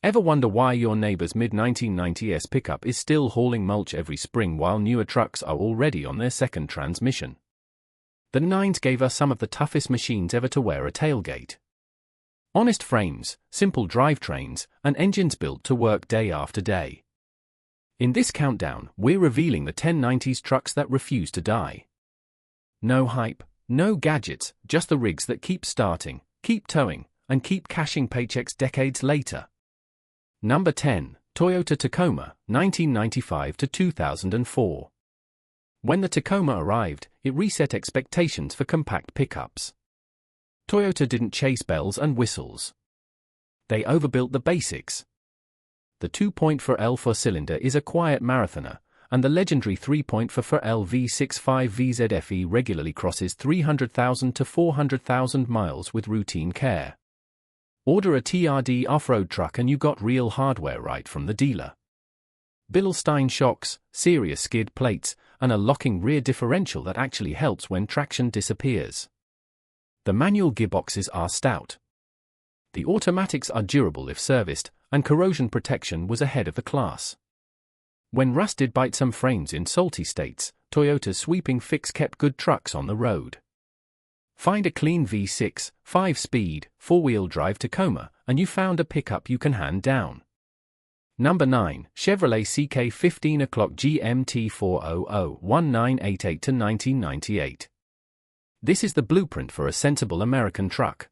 Ever wonder why your neighbor's mid-1990s pickup is still hauling mulch every spring while newer trucks are already on their second transmission? The 90s gave us some of the toughest machines ever to wear a tailgate. Honest frames, simple drivetrains, and engines built to work day after day. In this countdown, we're revealing the 10 90s trucks that refuse to die. No hype, no gadgets, just the rigs that keep starting, keep towing, and keep cashing paychecks decades later. Number 10, Toyota Tacoma, 1995 to 2004. When the Tacoma arrived, it reset expectations for compact pickups. Toyota didn't chase bells and whistles. They overbuilt the basics. The 2.4L four-cylinder is a quiet marathoner, and the legendary 3.4L V65 VZFE regularly crosses 300,000 to 400,000 miles with routine care. Order a TRD off-road truck and you got real hardware right from the dealer. Bilstein shocks, serious skid plates, and a locking rear differential that actually helps when traction disappears. The manual gearboxes are stout. The automatics are durable if serviced, and corrosion protection was ahead of the class. When rust did bite some frames in salty states, Toyota's sweeping fix kept good trucks on the road. Find a clean V6, 5-speed, 4-wheel drive Tacoma, and you found a pickup you can hand down. Number 9, Chevrolet CK15 o'clock GMT 400 1988 to 1998. This is the blueprint for a sensible American truck.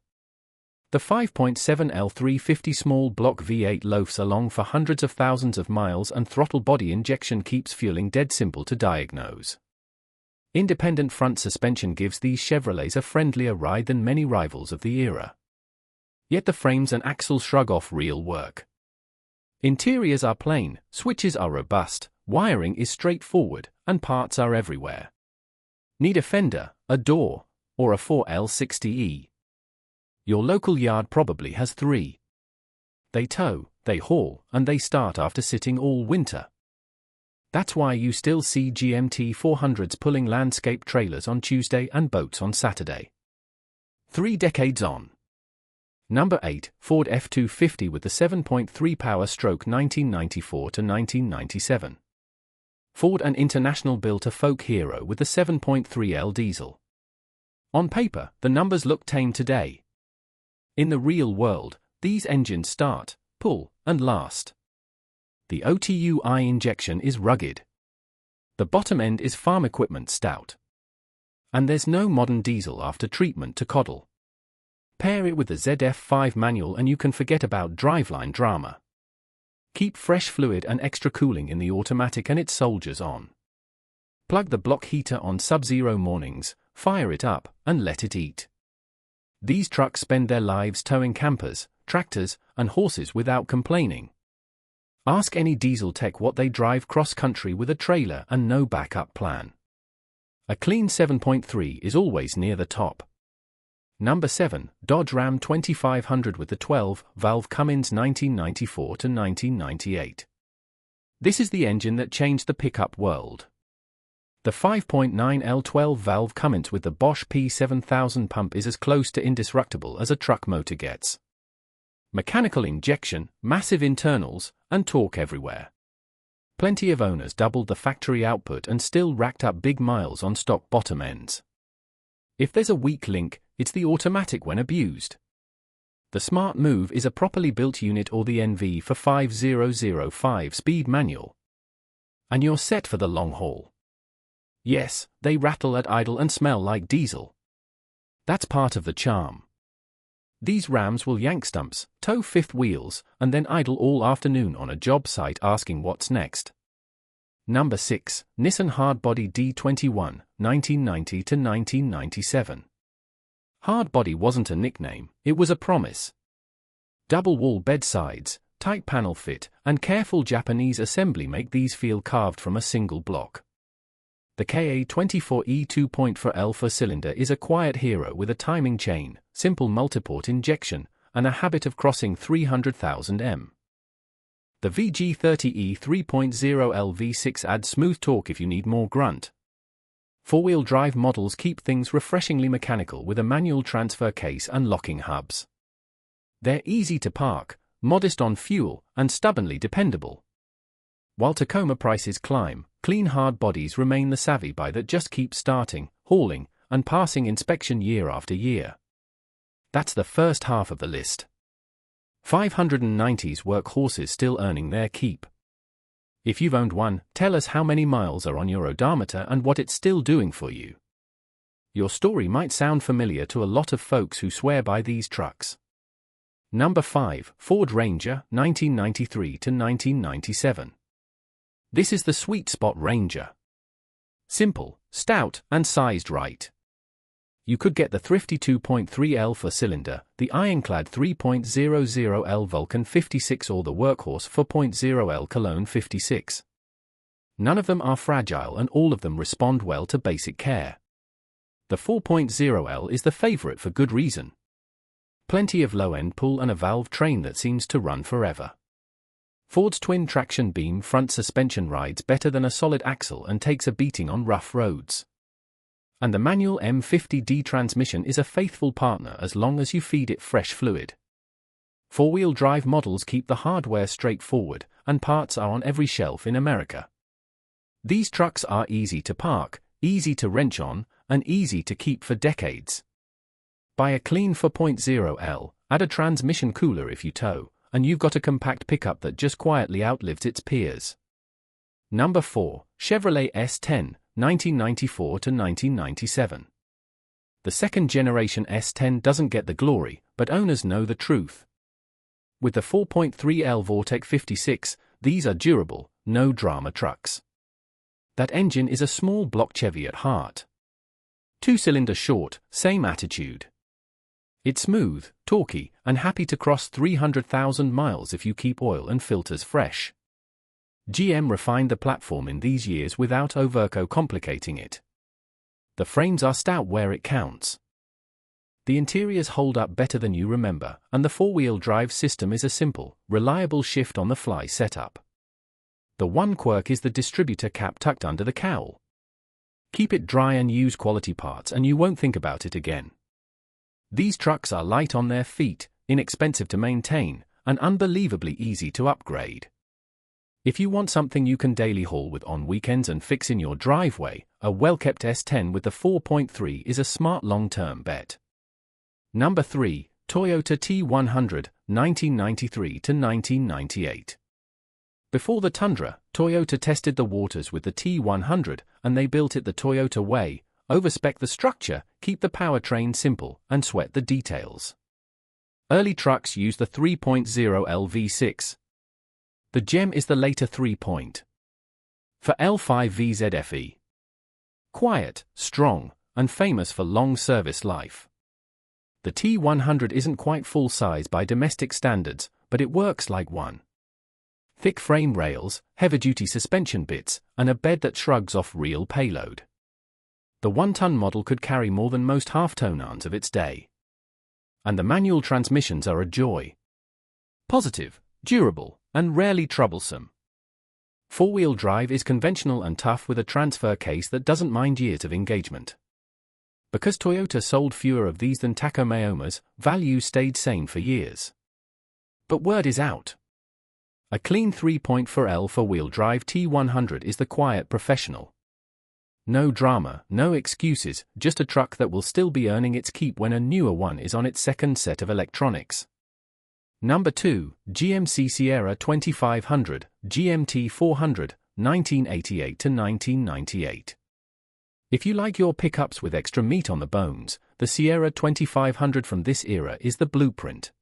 The 5.7L 350 small block V8 loafs along for hundreds of thousands of miles, and throttle body injection keeps fueling dead simple to diagnose. Independent front suspension gives these Chevrolets a friendlier ride than many rivals of the era. Yet the frames and axles shrug off real work. Interiors are plain, switches are robust, wiring is straightforward, and parts are everywhere. Need a fender, a door, or a 4L60E? Your local yard probably has 3. They tow, they haul, and they start after sitting all winter. That's why you still see GMT 400s pulling landscape trailers on Tuesday and boats on Saturday. 3 decades on. Number 8, Ford F-250 with the 7.3 power stroke 1994 to 1997. Ford and International built a folk hero with the 7.3L diesel. On paper, the numbers look tame today. In the real world, these engines start, pull, and last. The OTUI injection is rugged. The bottom end is farm equipment stout. And there's no modern diesel after treatment to coddle. Pair it with the ZF5 manual and you can forget about driveline drama. Keep fresh fluid and extra cooling in the automatic and it soldiers on. Plug the block heater on sub-zero mornings, fire it up, and let it eat. These trucks spend their lives towing campers, tractors, and horses without complaining. Ask any diesel tech what they drive cross-country with a trailer and no backup plan. A clean 7.3 is always near the top. Number 7, Dodge Ram 2500 with the 12-valve Cummins 1994 to 1998. This is the engine that changed the pickup world. The 5.9L 12-valve Cummins with the Bosch P7000 pump is as close to indestructible as a truck motor gets. Mechanical injection, massive internals, and torque everywhere. Plenty of owners doubled the factory output and still racked up big miles on stock bottom ends. If there's a weak link, it's the automatic when abused. The smart move is a properly built unit or the NV for 5005 speed manual. And you're set for the long haul. Yes, they rattle at idle and smell like diesel. That's part of the charm. These Rams will yank stumps, tow fifth wheels, and then idle all afternoon on a job site asking what's next. Number 6, Nissan Hardbody D21, 1990 to 1997. Hardbody wasn't a nickname, it was a promise. Double wall bedsides, tight panel fit, and careful Japanese assembly make these feel carved from a single block. The KA24E 2.4L four-cylinder is a quiet hero with a timing chain, simple multiport injection, and a habit of crossing 300,000 m. The VG30E 3.0L V6 adds smooth torque if you need more grunt. Four-wheel drive models keep things refreshingly mechanical with a manual transfer case and locking hubs. They're easy to park, modest on fuel, and stubbornly dependable. While Tacoma prices climb, clean hard bodies remain the savvy buy that just keeps starting, hauling, and passing inspection year after year. That's the first half of the list. 590s workhorses still earning their keep. If you've owned one, tell us how many miles are on your odometer and what it's still doing for you. Your story might sound familiar to a lot of folks who swear by these trucks. Number 5, Ford Ranger, 1993 to 1997. This is the sweet spot Ranger. Simple, stout, and sized right. You could get the thrifty 2.3L 4-cylinder, the ironclad 3.00L Vulcan 56 or the workhorse 4.0L Cologne 56. None of them are fragile and all of them respond well to basic care. The 4.0L is the favorite for good reason. Plenty of low-end pull and a valve train that seems to run forever. Ford's twin traction beam front suspension rides better than a solid axle and takes a beating on rough roads. And the manual M50D transmission is a faithful partner as long as you feed it fresh fluid. Four-wheel drive models keep the hardware straightforward, and parts are on every shelf in America. These trucks are easy to park, easy to wrench on, and easy to keep for decades. Buy a clean 4.0L, add a transmission cooler if you tow, and you've got a compact pickup that just quietly outlives its peers. Number 4, Chevrolet S10, 1994 to 1997. The second-generation S10 doesn't get the glory, but owners know the truth. With the 4.3L Vortec 56, these are durable, no-drama trucks. That engine is a small block Chevy at heart. Two-cylinder short, same attitude. It's smooth, torquey, and happy to cross 300,000 miles if you keep oil and filters fresh. GM refined the platform in these years without overcomplicating it. The frames are stout where it counts. The interiors hold up better than you remember, and the four-wheel drive system is a simple, reliable shift-on-the-fly setup. The one quirk is the distributor cap tucked under the cowl. Keep it dry and use quality parts and you won't think about it again. These trucks are light on their feet, inexpensive to maintain, and unbelievably easy to upgrade. If you want something you can daily haul with on weekends and fix in your driveway, a well-kept S10 with the 4.3 is a smart long-term bet. Number 3, Toyota T100, 1993 to 1998. Before the Tundra, Toyota tested the waters with the T100, and they built it the Toyota way: overspec the structure, keep the powertrain simple, and sweat the details. Early trucks used the 3.0L V6. The gem is the later 3.0 L5VZFE. Quiet, strong, and famous for long service life. The T100 isn't quite full size by domestic standards, but it works like one. Thick frame rails, heavy-duty suspension bits, and a bed that shrugs off real payload. The 1-ton model could carry more than most half-tonnes of its day. And the manual transmissions are a joy. Positive, durable, and rarely troublesome. Four-wheel drive is conventional and tough with a transfer case that doesn't mind years of engagement. Because Toyota sold fewer of these than Tacomas, value stayed same for years. But word is out. A clean 3.4L four-wheel drive T100 is the quiet professional. No drama, no excuses, just a truck that will still be earning its keep when a newer one is on its second set of electronics. Number 2, GMC Sierra 2500, GMT 400, 1988 to 1998. If you like your pickups with extra meat on the bones, the Sierra 2500 from this era is the blueprint.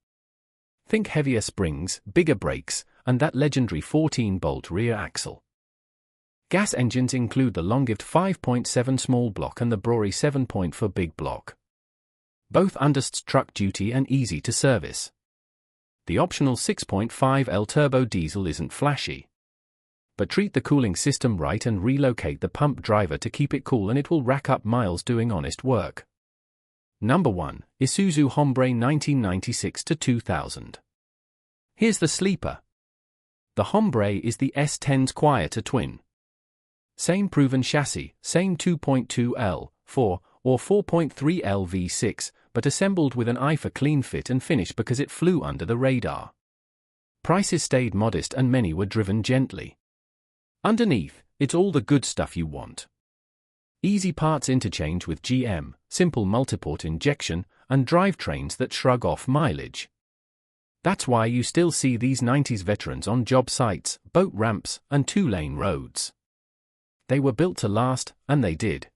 Think heavier springs, bigger brakes, and that legendary 14-bolt rear axle. Gas engines include the Longift 5.7 small block and the Brory 7.4 big block. Both underst truck duty and easy to service. The optional 6.5L turbo diesel isn't flashy. But treat the cooling system right and relocate the pump driver to keep it cool and it will rack up miles doing honest work. Number 1, Isuzu Hombre 1996 to 2000. Here's the sleeper. The Hombre is the S10's quieter twin. Same proven chassis, same 2.2L, 4, or 4.3L V6, but assembled with an eye for clean fit and finish because it flew under the radar. Prices stayed modest and many were driven gently. Underneath, it's all the good stuff you want. Easy parts interchange with GM, simple multiport injection, and drivetrains that shrug off mileage. That's why you still see these 90s veterans on job sites, boat ramps, and two-lane roads. They were built to last, and they did.